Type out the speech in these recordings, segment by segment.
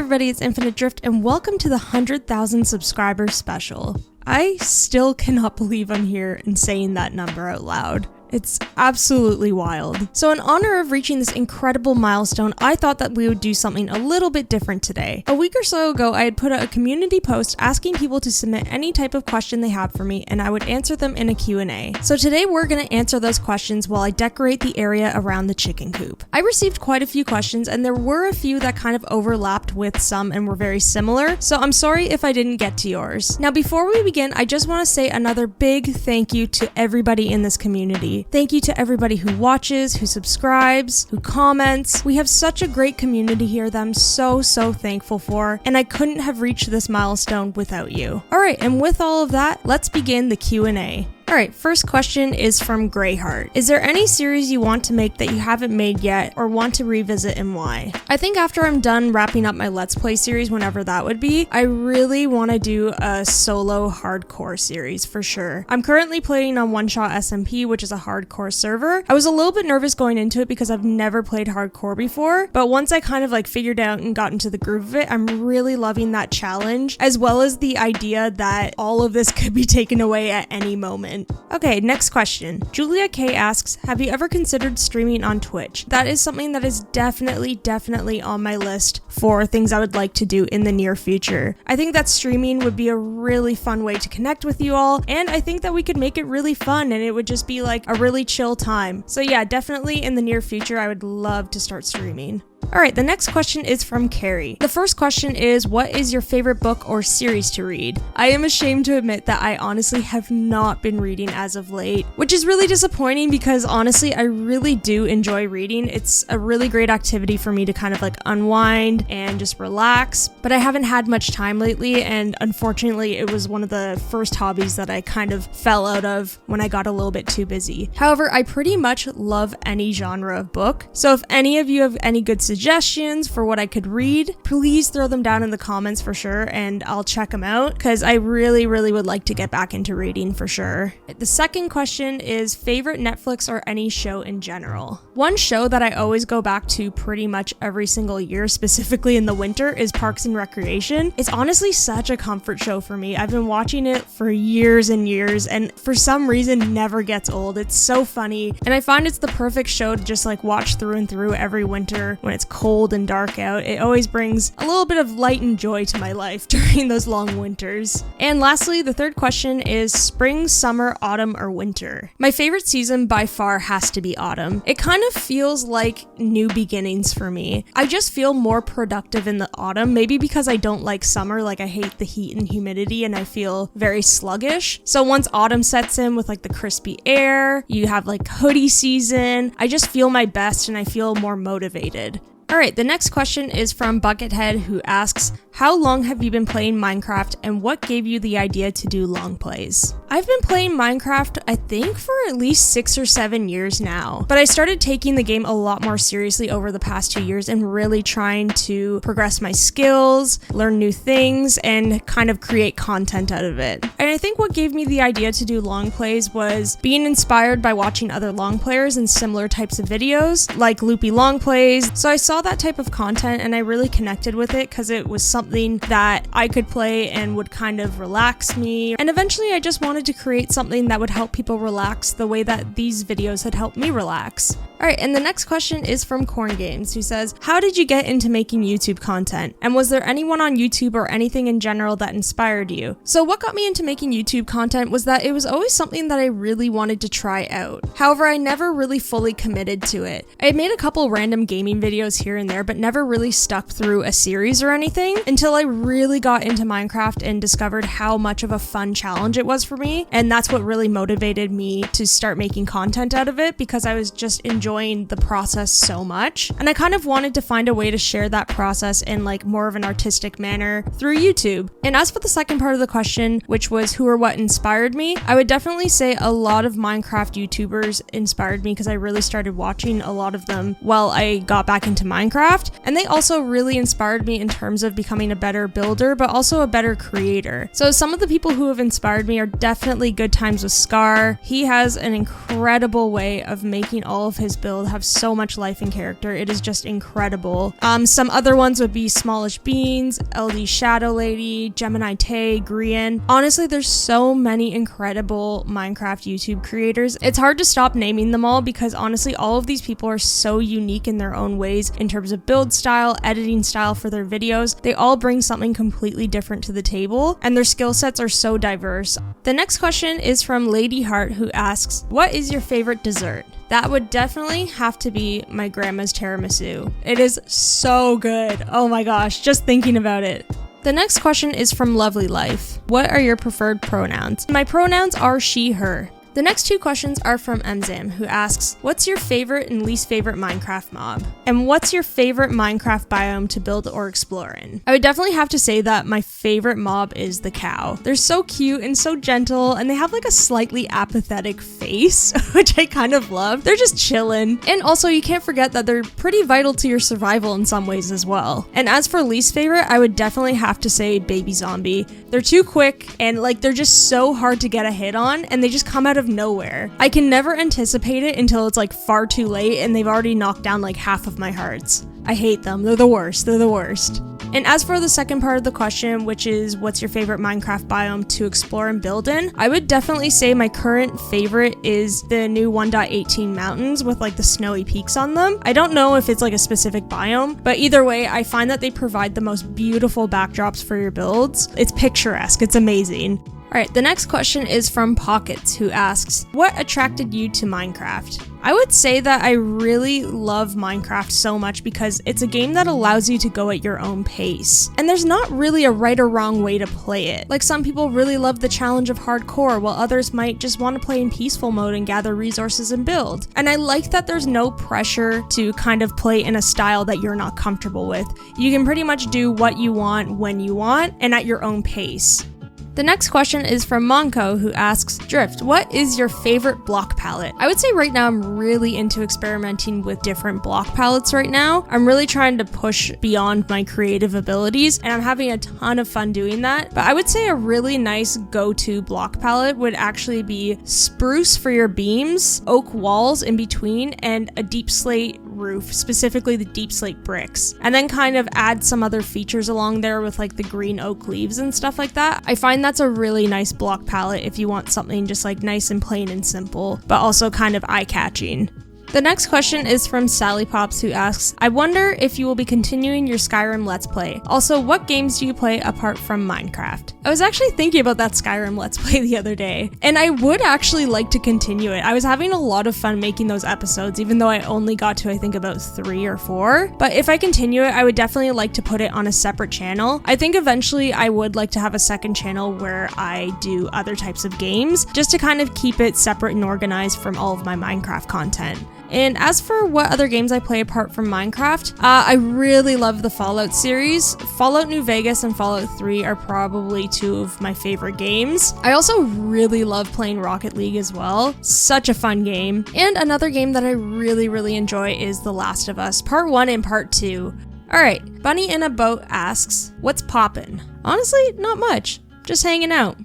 everybody, it's InfiniteDrift, and welcome to the 100,000 subscriber special. I still cannot believe I'm here and saying that number out loud. It's absolutely wild. So in honor of reaching this incredible milestone, I thought that we would do something a little bit different today. A week or so ago, I had put out a community post asking people to submit any type of question they had for me, and I would answer them in a Q&A. So today we're going to answer those questions while I decorate the area around the chicken coop. I received quite a few questions, and there were a few that kind of overlapped with some and were very similar, so I'm sorry if I didn't get to yours. Now before we begin, I just want to say another big thank you to everybody in this community. Thank you to everybody who watches, who subscribes, who comments. We have such a great community here that I'm so thankful for, and I couldn't have reached this milestone without you. Alright, and with all of that, let's begin the Q&A. Alright, first question is from Greyheart. Is there any series you want to make that you haven't made yet or want to revisit and why? I think after I'm done wrapping up my Let's Play series, whenever that would be, I really want to do a solo hardcore series for sure. I'm currently playing on One Shot SMP, which is a hardcore server. I was a little bit nervous going into it because I've never played hardcore before, but once I kind of figured out and got into the groove of it, I'm really loving that challenge, as well as the idea that all of this could be taken away at any moment. Okay, next question. Julia K asks, have you ever considered streaming on Twitch? That is something that is definitely on my list for things I would like to do in the near future. I think that streaming would be a really fun way to connect with you all, and I think that we could make it really fun and it would just be like a really chill time. So yeah, definitely in the near future, I would love to start streaming. Alright, the next question is from Carrie. The first question is, what is your favorite book or series to read? I am ashamed to admit that I honestly have not been reading as of late, which is really disappointing because honestly, I really do enjoy reading. It's a really great activity for me to kind of unwind and just relax, but I haven't had much time lately, and unfortunately, it was one of the first hobbies that I kind of fell out of when I got a little bit too busy. However, I pretty much love any genre of book, so if any of you have any good suggestions for what I could read, please throw them down in the comments for sure, and I'll check them out because I really would like to get back into reading for sure. The second question is favorite Netflix or any show in general. One show that I always go back to pretty much every single year, specifically in the winter, is Parks and Recreation. It's honestly such a comfort show for me. I've been watching it for years and years, and for some reason never gets old. It's so funny, and I find it's the perfect show to just watch through and through every winter when it's cold and dark out. It always brings a little bit of light and joy to my life during those long winters. And lastly, the third question is spring, summer, autumn, or winter. My favorite season by far has to be autumn. It kind of feels like new beginnings for me. I just feel more productive in the autumn, maybe because I don't like summer. I hate the heat and humidity and I feel very sluggish. So once autumn sets in with the crispy air, you have hoodie season, I just feel my best and I feel more motivated. Alright, the next question is from Buckethead, who asks, how long have you been playing Minecraft and what gave you the idea to do long plays? I've been playing Minecraft, I think, for at least 6 or 7 years now, but I started taking the game a lot more seriously over the past 2 years and really trying to progress my skills, learn new things, and kind of create content out of it. And I think what gave me the idea to do long plays was being inspired by watching other long players in similar types of videos, like loopy long plays. So I saw that type of content and I really connected with it because it was something that I could play and would kind of relax me. And eventually I just wanted to create something that would help people relax the way that these videos had helped me relax. Alright, and the next question is from Corn Games, who says, how did you get into making YouTube content? And was there anyone on YouTube or anything in general that inspired you? So what got me into making YouTube content was that it was always something that I really wanted to try out. However, I never really fully committed to it. I had made a couple random gaming videos here and there, but never really stuck through a series or anything until I really got into Minecraft and discovered how much of a fun challenge it was for me. And that's what really motivated me to start making content out of it, because I was just enjoying the process so much. And I kind of wanted to find a way to share that process in more of an artistic manner through YouTube. And as for the second part of the question, which was who or what inspired me, I would definitely say a lot of Minecraft YouTubers inspired me because I really started watching a lot of them while I got back into Minecraft. And they also really inspired me in terms of becoming becoming a better builder, but also a better creator. So some of the people who have inspired me are definitely Good Times with Scar. He has an incredible way of making all of his build have so much life and character. It is just incredible. Some other ones would be Smallish Beans, LD Shadow Lady, Gemini Tay, Grian. Honestly, there's so many incredible Minecraft YouTube creators. It's hard to stop naming them all because honestly, all of these people are so unique in their own ways in terms of build style, editing style for their videos. They all bring something completely different to the table, and their skill sets are so diverse. The next question is from Lady Heart, who asks, what is your favorite dessert? That would definitely have to be my grandma's tiramisu. It is so good. Oh my gosh, just thinking about it. The next question is from Lovely Life. What are your preferred pronouns? My pronouns are she, her. The next two questions are from Mzam, who asks, what's your favorite and least favorite Minecraft mob? And what's your favorite Minecraft biome to build or explore in? I would definitely have to say that my favorite mob is the cow. They're so cute and so gentle, and they have like a slightly apathetic face, which I kind of love. They're just chillin'. And also, you can't forget that they're pretty vital to your survival in some ways as well. And as for least favorite, I would definitely have to say Baby Zombie. They're too quick, and like they're just so hard to get a hit on, and they just come out of nowhere. I can never anticipate it until it's like far too late and they've already knocked down like half of my hearts. I hate them. They're the worst. They're the worst. And as for the second part of the question, which is what's your favorite Minecraft biome to explore and build in, I would definitely say my current favorite is the new 1.18 mountains with like the snowy peaks on them. I don't know if it's like a specific biome, but either way, I find that they provide the most beautiful backdrops for your builds. It's picturesque. It's amazing. Alright, the next question is from Pockets, who asks, what attracted you to Minecraft? I would say that I really love Minecraft so much because it's a game that allows you to go at your own pace. And there's not really a right or wrong way to play it. Like some people really love the challenge of hardcore, while others might just want to play in peaceful mode and gather resources and build. And I like that there's no pressure to kind of play in a style that you're not comfortable with. You can pretty much do what you want, when you want, and at your own pace. The next question is from Monko, who asks, Drift, what is your favorite block palette? I would say right now I'm really into experimenting with different block palettes right now. I'm really trying to push beyond my creative abilities, and I'm having a ton of fun doing that. But I would say a really nice go-to block palette would actually be spruce for your beams, oak walls in between, and a deep slate roof, specifically the deep slate bricks, and then kind of add some other features along there with like the green oak leaves and stuff like that. I find that's a really nice block palette if you want something just like nice and plain and simple, but also kind of eye-catching. The next question is from Sally Pops, who asks, I wonder if you will be continuing your Skyrim Let's Play. Also, what games do you play apart from Minecraft? I was actually thinking about that Skyrim Let's Play the other day, and I would actually like to continue it. I was having a lot of fun making those episodes, even though I only got to, I think, about 3 or 4. But if I continue it, I would definitely like to put it on a separate channel. I think eventually I would like to have a second channel where I do other types of games, just to kind of keep it separate and organized from all of my Minecraft content. And as for what other games I play apart from Minecraft, I really love the Fallout series. Fallout New Vegas and Fallout 3 are probably 2 of my favorite games. I also really love playing Rocket League as well. Such a fun game. And another game that I really enjoy is The Last of Us, Part 1 and Part 2. Alright, Bunny in a Boat asks, what's poppin'? Honestly, not much. Just hanging out.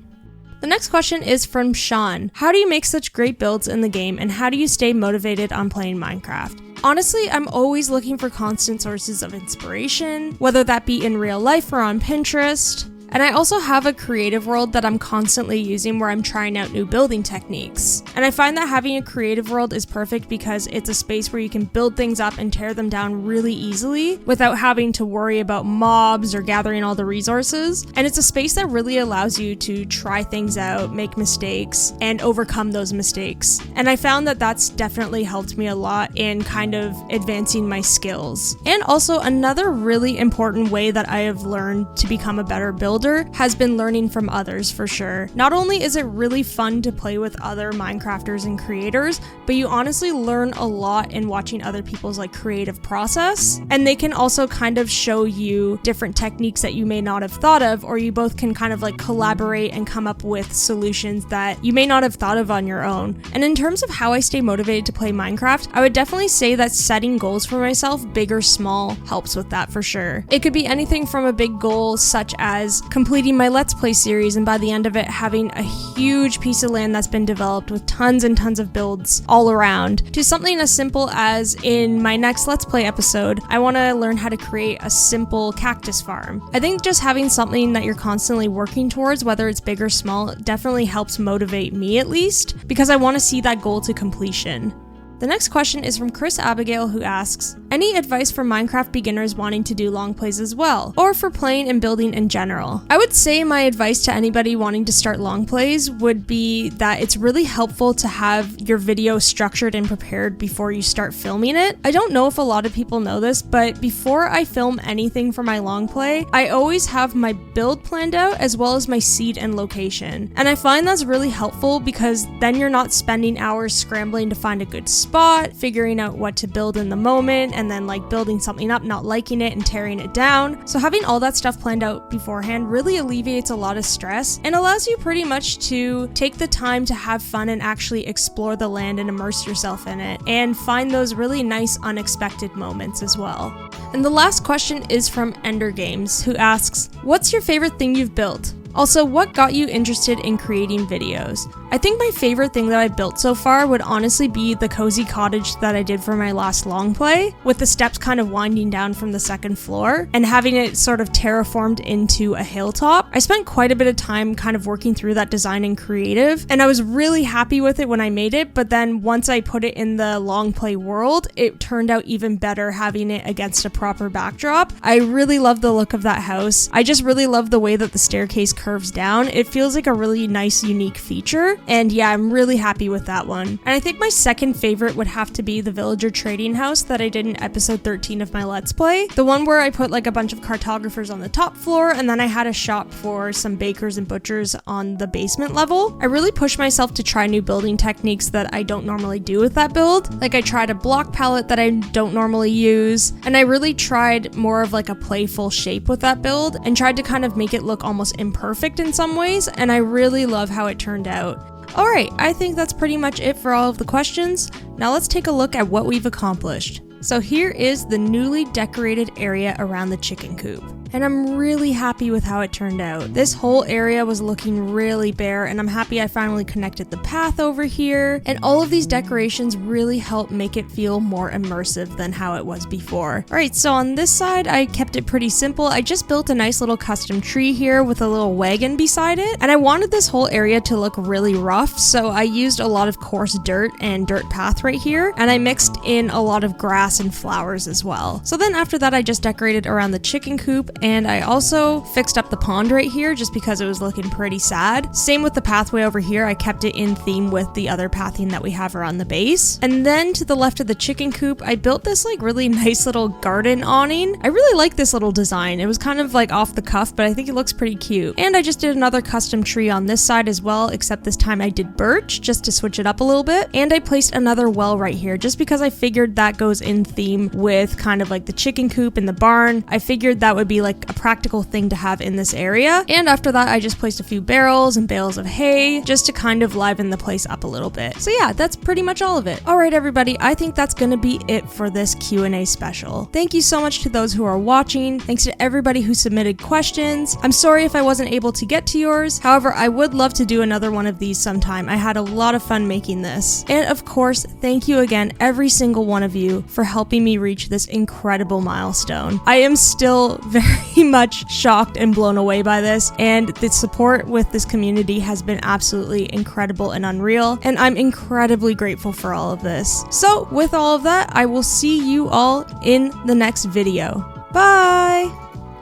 The next question is from Sean. How do you make such great builds in the game, and how do you stay motivated on playing Minecraft? Honestly, I'm always looking for constant sources of inspiration, whether that be in real life or on Pinterest. And I also have a creative world that I'm constantly using where I'm trying out new building techniques. And I find that having a creative world is perfect because it's a space where you can build things up and tear them down really easily without having to worry about mobs or gathering all the resources. And it's a space that really allows you to try things out, make mistakes, and overcome those mistakes. And I found that that's definitely helped me a lot in kind of advancing my skills. And also another really important way that I have learned to become a better builder builder has been learning from others for sure. Not only is it really fun to play with other Minecrafters and creators, but you honestly learn a lot in watching other people's like creative process, and they can also kind of show you different techniques that you may not have thought of, or you both can kind of like collaborate and come up with solutions that you may not have thought of on your own. And in terms of how I stay motivated to play Minecraft, I would definitely say that setting goals for myself, big or small, helps with that for sure. It could be anything from a big goal such as completing my Let's Play series and by the end of it having a huge piece of land that's been developed with tons and tons of builds all around, to something as simple as in my next Let's Play episode, I want to learn how to create a simple cactus farm. I think just having something that you're constantly working towards, whether it's big or small, definitely helps motivate me at least, because I want to see that goal to completion. The next question is from Chris Abigail, who asks, any advice for Minecraft beginners wanting to do long plays as well, or for playing and building in general? I would say my advice to anybody wanting to start long plays would be that it's really helpful to have your video structured and prepared before you start filming it. I don't know if a lot of people know this, but before I film anything for my long play, I always have my build planned out as well as my seed and location. And I find that's really helpful because then you're not spending hours scrambling to find a good spot, figuring out what to build in the moment, and then like building something up, not liking it and tearing it down. So having all that stuff planned out beforehand really alleviates a lot of stress and allows you pretty much to take the time to have fun and actually explore the land and immerse yourself in it and find those really nice unexpected moments as well. And the last question is from Ender Games, who asks, what's your favorite thing you've built? Also, what got you interested in creating videos? I think my favorite thing that I've built so far would honestly be the cozy cottage that I did for my last long play, with the steps kind of winding down from the second floor and having it sort of terraformed into a hilltop. I spent quite a bit of time kind of working through that design and creative, and I was really happy with it when I made it, but then once I put it in the long play world, it turned out even better having it against a proper backdrop. I really love the look of that house. I just really love the way that the staircase curves down. It feels like a really nice, unique feature. And yeah, I'm really happy with that one. And I think my second favorite would have to be the villager trading house that I did in episode 13 of my Let's Play. The one where I put like a bunch of cartographers on the top floor, and then I had a shop for some bakers and butchers on the basement level. I really pushed myself to try new building techniques that I don't normally do with that build. Like I tried a block palette that I don't normally use, and I really tried more of like a playful shape with that build and tried to kind of make it look almost imperfect in some ways, and I really love how it turned out. Alright, I think that's pretty much it for all of the questions. Now let's take a look at what we've accomplished. So here is the newly decorated area around the chicken coop. And I'm really happy with how it turned out. This whole area was looking really bare, and I'm happy I finally connected the path over here. And all of these decorations really help make it feel more immersive than how it was before. Alright, so on this side, I kept it pretty simple. I just built a nice little custom tree here with a little wagon beside it. And I wanted this whole area to look really rough, so I used a lot of coarse dirt and dirt path right here. And I mixed in a lot of grass and flowers as well. So then after that, I just decorated around the chicken coop, and I also fixed up the pond right here just because it was looking pretty sad. Same with the pathway over here. I kept it in theme with the other pathing that we have around the base. And then to the left of the chicken coop, I built this like really nice little garden awning. I really like this little design. It was kind of like off the cuff, but I think it looks pretty cute. And I just did another custom tree on this side as well, except this time I did birch just to switch it up a little bit. And I placed another well right here just because I figured that goes in theme with kind of like the chicken coop and the barn. I figured that would be like a practical thing to have in this area. And after that, I just placed a few barrels and bales of hay just to kind of liven the place up a little bit. So yeah, that's pretty much all of it. All right, everybody, I think that's gonna be it for this Q&A special. Thank you so much to those who are watching. Thanks to everybody who submitted questions. I'm sorry if I wasn't able to get to yours. However, I would love to do another one of these sometime. I had a lot of fun making this. And of course, thank you again, every single one of you, for helping me reach this incredible milestone. I am still very much shocked and blown away by this, and the support with this community has been absolutely incredible and unreal, and I'm incredibly grateful for all of this. So with all of that, I will see you all in the next video. Bye!